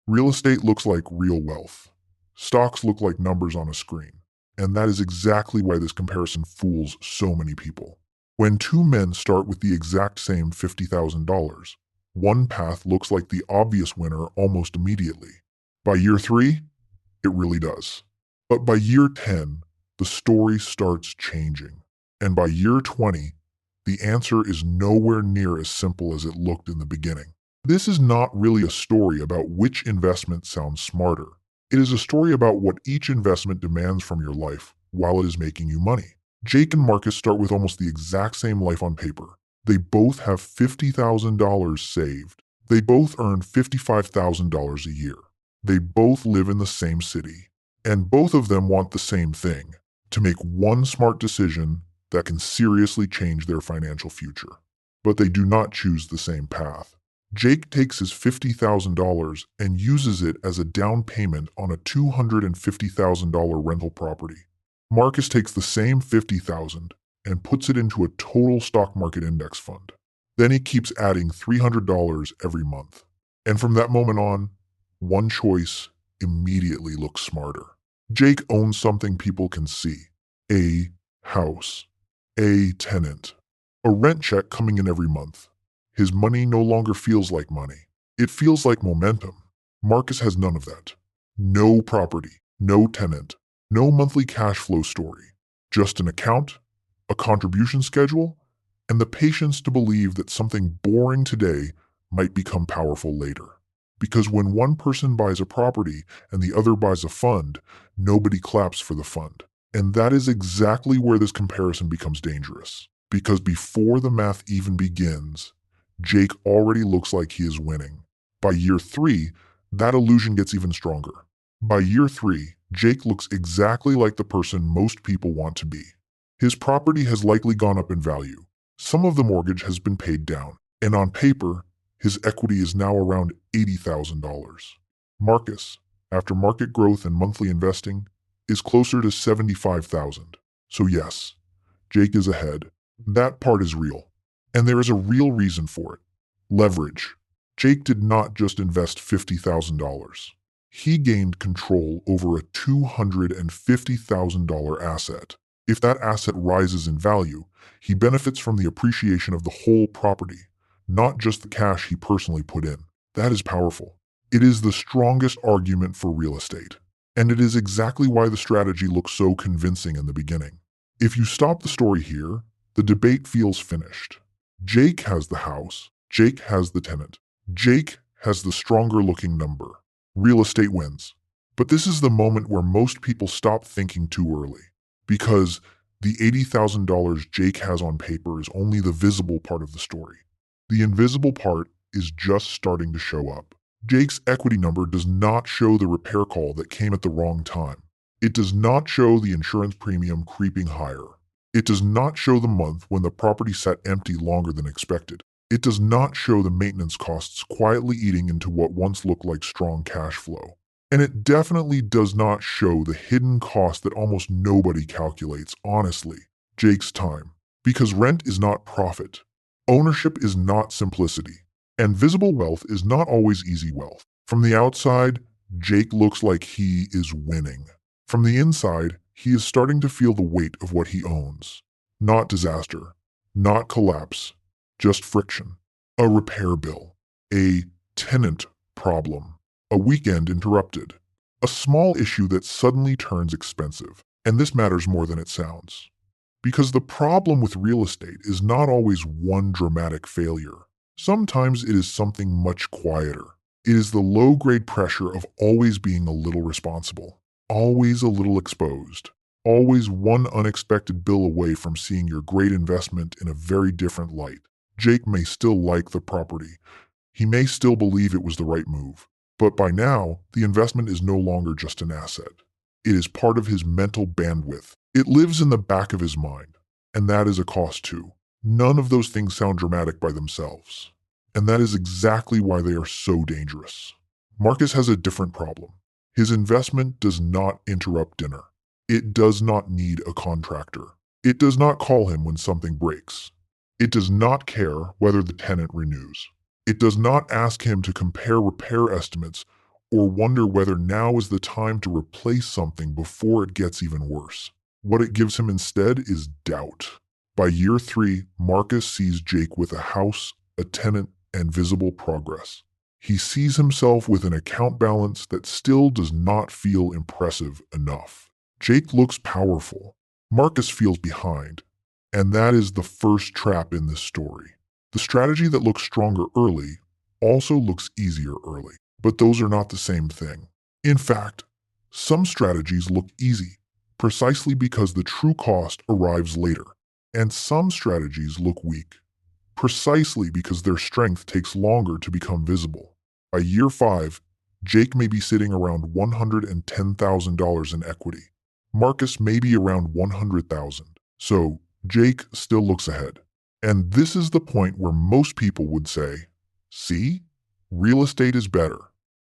Real estate looks like real wealth. Stocks look like numbers on a screen. And that is exactly why this comparison fools so many people. When two men start with the exact same $50,000, one path looks like the obvious winner almost immediately. By year 3, it really does. But by year 10, the story starts changing. And by year 20, the answer is nowhere near as simple as it looked in the beginning. This is not really a story about which investment sounds smarter. It is a story about what each investment demands from your life while it is making you money. Jake and Marcus start with almost the exact same life on paper. They both have $50,000 saved. They both earn $55,000 a year. They both live in the same city. And both of them want the same thing: to make one smart decision that can seriously change their financial future. But they do not choose the same path. Jake takes his $50,000 and uses it as a down payment on a $250,000 rental property. Marcus takes the same $50,000 and puts it into a total stock market index fund. Then he keeps adding $300 every month. And from that moment on, one choice immediately looks smarter. Jake owns something people can see: a house, a tenant, a rent check coming in every month. His money no longer feels like money. It feels like momentum. Marcus has none of that. No property, no tenant, no monthly cash flow story. Just an account, a contribution schedule, and the patience to believe that something boring today might become powerful later. Because when one person buys a property and the other buys a fund, nobody claps for the fund. And that is exactly where this comparison becomes dangerous. Because before the math even begins, Jake already looks like he is winning. By year 3, that illusion gets even stronger. By year 3, Jake looks exactly like the person most people want to be. His property has likely gone up in value. Some of the mortgage has been paid down. And on paper, his equity is now around $80,000. Marcus, after market growth and monthly investing, is closer to $75,000. So yes, Jake is ahead. That part is real. And there is a real reason for it: leverage. Jake did not just invest $50,000. He gained control over a $250,000 asset. If that asset rises in value, he benefits from the appreciation of the whole property, not just the cash he personally put in. That is powerful. It is the strongest argument for real estate. And it is exactly why the strategy looks so convincing in the beginning. If you stop the story here, the debate feels finished. Jake has the house. Jake has the tenant. Jake has the stronger looking number. Real estate wins. But this is the moment where most people stop thinking too early. Because the $80,000 Jake has on paper is only the visible part of the story. The invisible part is just starting to show up. Jake's equity number does not show the repair call that came at the wrong time. It does not show the insurance premium creeping higher. It does not show the month when the property sat empty longer than expected. It does not show the maintenance costs quietly eating into what once looked like strong cash flow. And it definitely does not show the hidden cost that almost nobody calculates honestly: Jake's time. Because rent is not profit. Ownership is not simplicity. And visible wealth is not always easy wealth. From the outside, Jake looks like he is winning. From the inside, he is starting to feel the weight of what he owns. Not disaster, not collapse, just friction. A repair bill, a tenant problem, a weekend interrupted, a small issue that suddenly turns expensive. And this matters more than it sounds. Because the problem with real estate is not always one dramatic failure. Sometimes it is something much quieter. It is the low-grade pressure of always being a little responsible, always a little exposed, always one unexpected bill away from seeing your great investment in a very different light. Jake may still like the property. He may still believe it was the right move. But by now, the investment is no longer just an asset. It is part of his mental bandwidth. It lives in the back of his mind. And that is a cost too. None of those things sound dramatic by themselves. And that is exactly why they are so dangerous. Marcus has a different problem. His investment does not interrupt dinner. It does not need a contractor. It does not call him when something breaks. It does not care whether the tenant renews. It does not ask him to compare repair estimates or wonder whether now is the time to replace something before it gets even worse. What it gives him instead is doubt. By year 3, Marcus sees Jake with a house, a tenant, and visible progress. He sees himself with an account balance that still does not feel impressive enough. Jake looks powerful. Marcus feels behind. And that is the first trap in this story. The strategy that looks stronger early also looks easier early, but those are not the same thing. In fact, some strategies look easy, precisely because the true cost arrives later, and some strategies look weak, precisely because their strength takes longer to become visible. By year 5, Jake may be sitting around $110,000 in equity. Marcus may be around $100,000. So Jake still looks ahead. And this is the point where most people would say, see, real estate is better.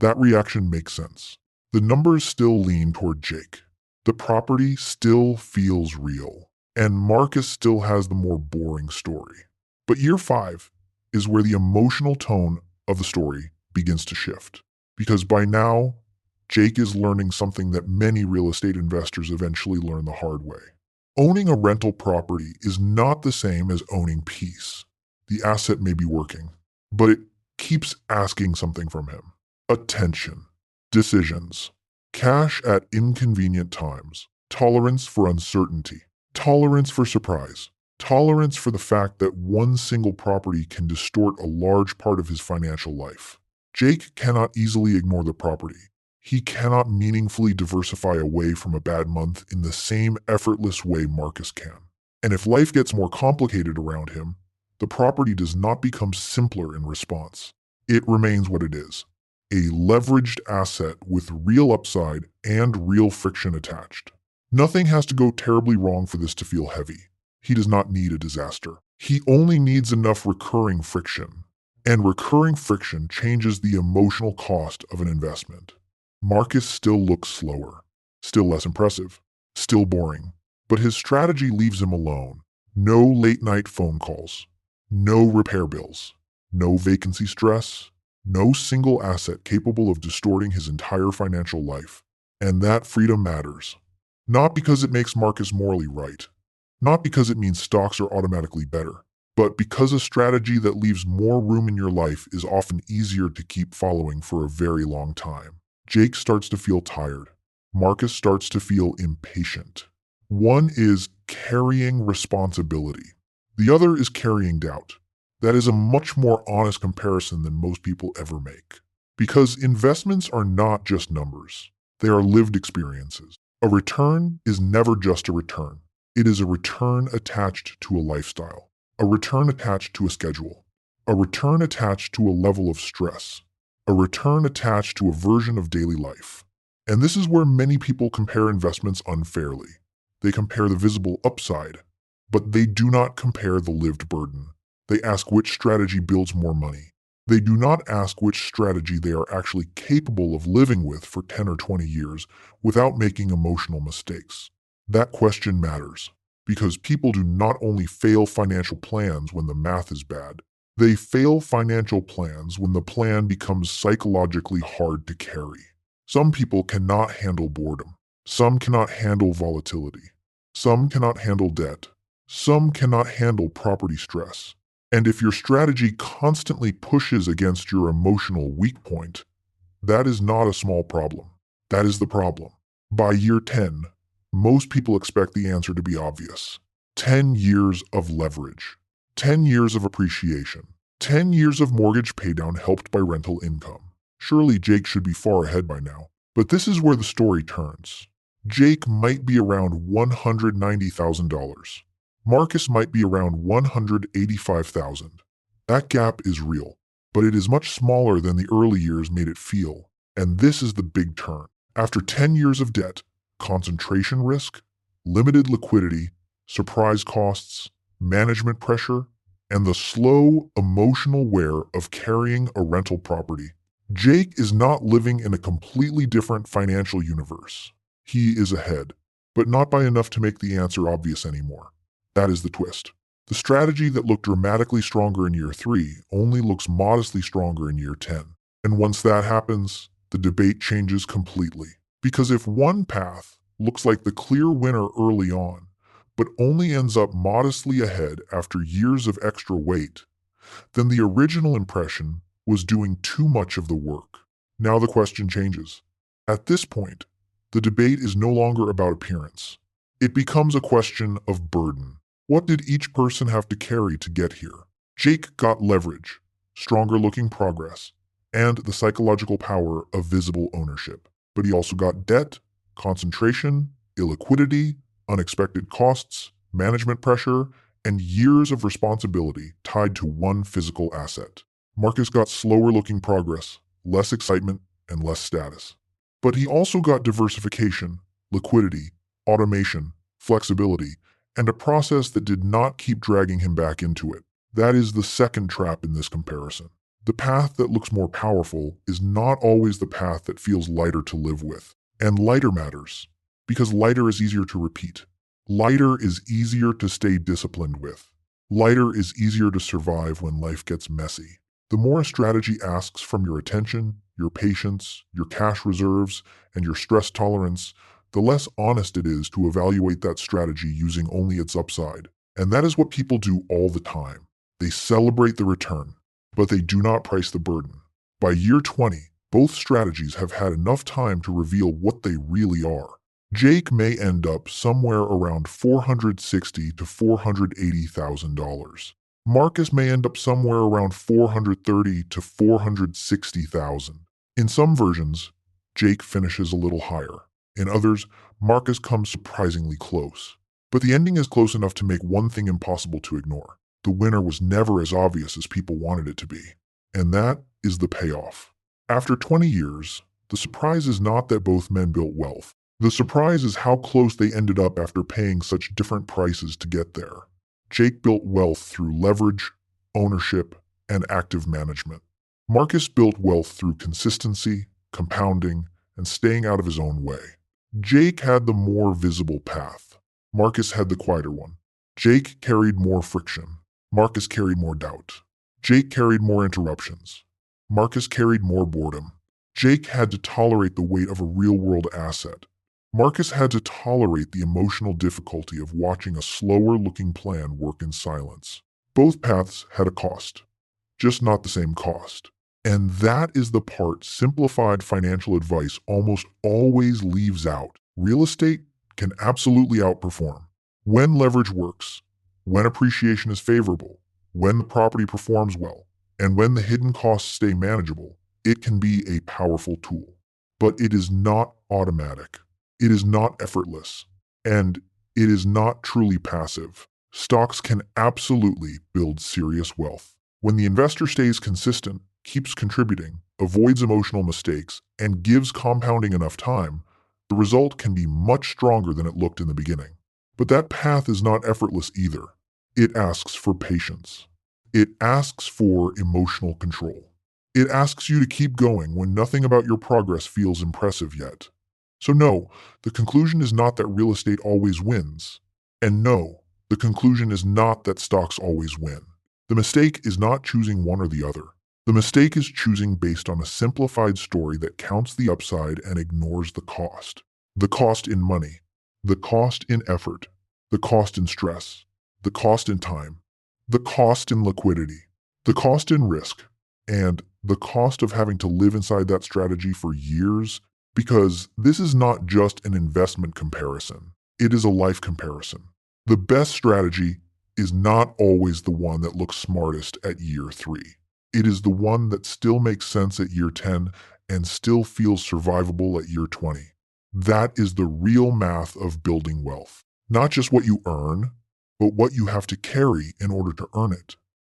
That reaction makes sense. The numbers still lean toward Jake. The property still feels real. And Marcus still has the more boring story. But year 5 is where the emotional tone of the story begins to shift. Because by now, Jake is learning something that many real estate investors eventually learn the hard way. Owning a rental property is not the same as owning peace. The asset may be working, but it keeps asking something from him. Attention, decisions, cash at inconvenient times, tolerance for uncertainty, tolerance for surprise, tolerance for the fact that one single property can distort a large part of his financial life. Jake cannot easily ignore the property. He cannot meaningfully diversify away from a bad month in the same effortless way Marcus can. And if life gets more complicated around him, the property does not become simpler in response. It remains what it is, a leveraged asset with real upside and real friction attached. Nothing has to go terribly wrong for this to feel heavy. He does not need a disaster. He only needs enough recurring friction. And recurring friction changes the emotional cost of an investment. Marcus still looks slower, still less impressive, still boring. But his strategy leaves him alone. No late-night phone calls, no repair bills, no vacancy stress, no single asset capable of distorting his entire financial life. And that freedom matters. Not because it makes Marcus morally right, not because it means stocks are automatically better, but because a strategy that leaves more room in your life is often easier to keep following for a very long time. Jake starts to feel tired. Marcus starts to feel impatient. One is carrying responsibility. The other is carrying doubt. That is a much more honest comparison than most people ever make. Because investments are not just numbers. They are lived experiences. A return is never just a return. It is a return attached to a lifestyle, a return attached to a schedule, a return attached to a level of stress, a return attached to a version of daily life. And this is where many people compare investments unfairly. They compare the visible upside, but they do not compare the lived burden. They ask which strategy builds more money. They do not ask which strategy they are actually capable of living with for 10 or 20 years without making emotional mistakes. That question matters, because people do not only fail financial plans when the math is bad, they fail financial plans when the plan becomes psychologically hard to carry. Some people cannot handle boredom. Some cannot handle volatility. Some cannot handle debt. Some cannot handle property stress. And if your strategy constantly pushes against your emotional weak point, that is not a small problem. That is the problem. By year 10, most people expect the answer to be obvious. 10 years of leverage, 10 years of appreciation, 10 years of mortgage paydown helped by rental income. Surely Jake should be far ahead by now. But this is where the story turns. Jake might be around $190,000. Marcus might be around $185,000. That gap is real, but it is much smaller than the early years made it feel. And this is the big turn. After 10 years of debt, concentration risk, limited liquidity, surprise costs, management pressure, and the slow, emotional wear of carrying a rental property, Jake is not living in a completely different financial universe. He is ahead, but not by enough to make the answer obvious anymore. That is the twist. The strategy that looked dramatically stronger in year 3 only looks modestly stronger in year 10. And once that happens, the debate changes completely. Because if one path looks like the clear winner early on, but only ends up modestly ahead after years of extra wait, then the original impression was doing too much of the work. Now the question changes. At this point, the debate is no longer about appearance. It becomes a question of burden. What did each person have to carry to get here? Jake got leverage, stronger looking progress, and the psychological power of visible ownership. But he also got debt, concentration, illiquidity, unexpected costs, management pressure, and years of responsibility tied to one physical asset. Marcus got slower looking progress, less excitement, and less status. But he also got diversification, liquidity, automation, flexibility, and a process that did not keep dragging him back into it. That is the second trap in this comparison. The path that looks more powerful is not always the path that feels lighter to live with. And lighter matters, because lighter is easier to repeat. Lighter is easier to stay disciplined with. Lighter is easier to survive when life gets messy. The more a strategy asks from your attention, your patience, your cash reserves, and your stress tolerance, the less honest it is to evaluate that strategy using only its upside. And that is what people do all the time. They celebrate the return, but they do not price the burden. By year 20, both strategies have had enough time to reveal what they really are. Jake may end up somewhere around $460,000 to $480,000. Marcus may end up somewhere around $430,000 to $460,000. In some versions, Jake finishes a little higher. In others, Marcus comes surprisingly close. But the ending is close enough to make one thing impossible to ignore. The winner was never as obvious as people wanted it to be. And that is the payoff. After 20 years, the surprise is not that both men built wealth. The surprise is how close they ended up after paying such different prices to get there. Jake built wealth through leverage, ownership, and active management. Marcus built wealth through consistency, compounding, and staying out of his own way. Jake had the more visible path. Marcus had the quieter one. Jake carried more friction. Marcus carried more doubt. Jake carried more interruptions. Marcus carried more boredom. Jake had to tolerate the weight of a real-world asset. Marcus had to tolerate the emotional difficulty of watching a slower-looking plan work in silence. Both paths had a cost, just not the same cost. And that is the part simplified financial advice almost always leaves out. Real estate can absolutely outperform. When leverage works, when appreciation is favorable, when the property performs well, and when the hidden costs stay manageable, it can be a powerful tool. But it is not automatic. It is not effortless, and it is not truly passive. Stocks can absolutely build serious wealth. When the investor stays consistent, keeps contributing, avoids emotional mistakes, and gives compounding enough time, the result can be much stronger than it looked in the beginning. But that path is not effortless either. It asks for patience. It asks for emotional control. It asks you to keep going when nothing about your progress feels impressive yet. So no, the conclusion is not that real estate always wins. And no, the conclusion is not that stocks always win. The mistake is not choosing one or the other. The mistake is choosing based on a simplified story that counts the upside and ignores the cost. The cost in money, the cost in effort, the cost in stress, the cost in time, the cost in liquidity, the cost in risk, and the cost of having to live inside that strategy for years. Because this is not just an investment comparison, it is a life comparison. The best strategy is not always the one that looks smartest at year 3. It is the one that still makes sense at year 10 and still feels survivable at year 20. That is the real math of building wealth. Not just what you earn, but what you have to carry in order to earn it.